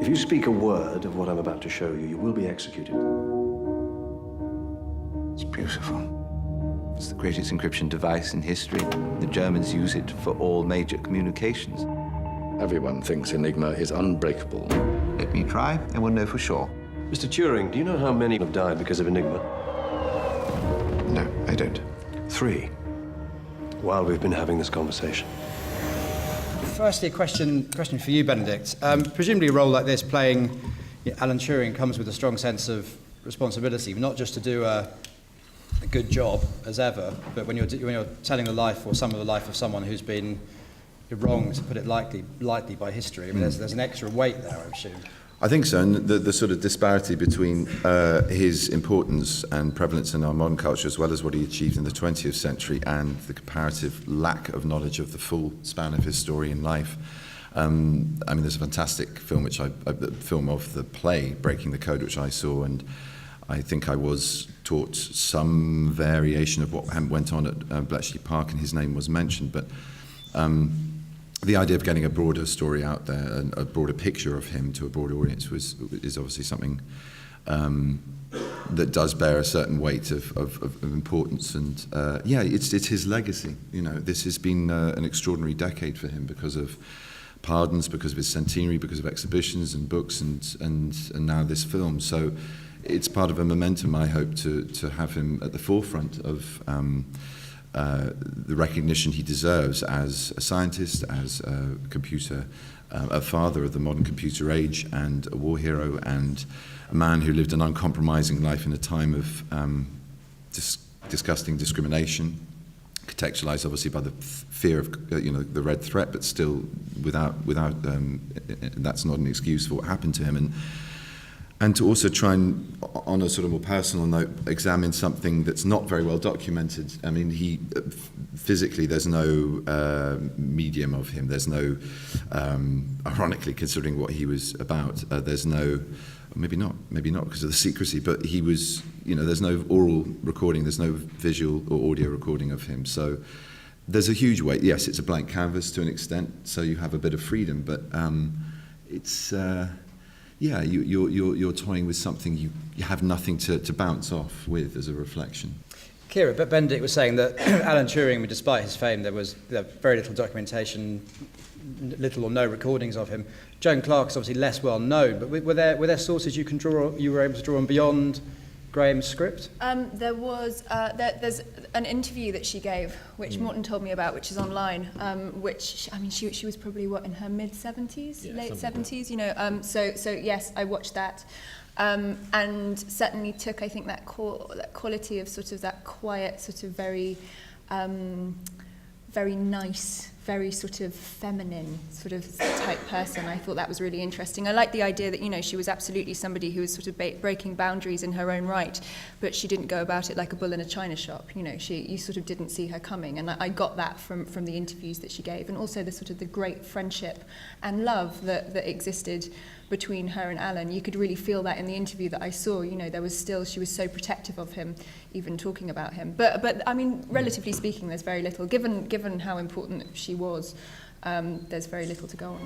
If you speak a word of what I'm about to show you, you will be executed. It's beautiful. It's the greatest encryption device in history. The Germans use it for all major communications. Everyone thinks Enigma is unbreakable. Let me try, and we'll know for sure. Mr. Turing, do you know how many have died because of Enigma? No, I don't. 3. While we've been having this conversation. Firstly, a question for you, Benedict. Presumably a role like this, playing Alan Turing, comes with a strong sense of responsibility, not just to do a good job as ever, but when you're telling the life or some of the life of someone who's been wronged, to put it lightly by history. I mean, there's an extra weight there, I assume. I think so, and the sort of disparity between his importance and prevalence in our modern culture, as well as what he achieved in the 20th century, and the comparative lack of knowledge of the full span of his story in life. I mean, there's a fantastic film, film of the play, Breaking the Code, which I saw, and I think I was taught some variation of what went on at Bletchley Park, and his name was mentioned, but the idea of getting a broader story out there and a broader picture of him to a broader audience is obviously something that does bear a certain weight of importance. And it's his legacy. You know, this has been an extraordinary decade for him because of pardons, because of his centenary, because of exhibitions and books, and now this film. So it's part of a momentum, I hope, to have him at the forefront of the recognition he deserves as a scientist, as a father of the modern computer age, and a war hero, and a man who lived an uncompromising life in a time of disgusting discrimination, contextualized obviously by the fear of the Red Threat, but still without that's not an excuse for what happened to him. And to also try and, on a sort of more personal note, examine something that's not very well documented. I mean, physically, there's no medium of him. There's no, ironically, considering what he was about, there's no, maybe not because of the secrecy, but he was, there's no oral recording, there's no visual or audio recording of him. So there's a huge weight. Yes, it's a blank canvas to an extent, so you have a bit of freedom, but it's... you're toying with something you have nothing to bounce off with as a reflection. Keira, but Benedict was saying that Alan Turing, despite his fame, there was very little documentation, little or no recordings of him. Joan Clarke is obviously less well known, but were there sources you were able to draw on beyond Graham's script? There was there's an interview that she gave, which Morton told me about, which is online. Which I mean, she was probably in her mid 70s, late 70s. So yes, I watched that, and certainly took, I think, that quality of sort of that quiet, sort of very nice, very sort of feminine sort of type person. I thought that was really interesting. I like the idea that, she was absolutely somebody who was sort of breaking boundaries in her own right, but she didn't go about it like a bull in a china shop. You sort of didn't see her coming, and I got that from the interviews that she gave, and also the sort of the great friendship and love that existed between her and Alan. You could really feel that in the interview that I saw. There was still, she was so protective of him, even talking about him. But I mean, relatively speaking, there's very little. Given how important she was, there's very little to go on.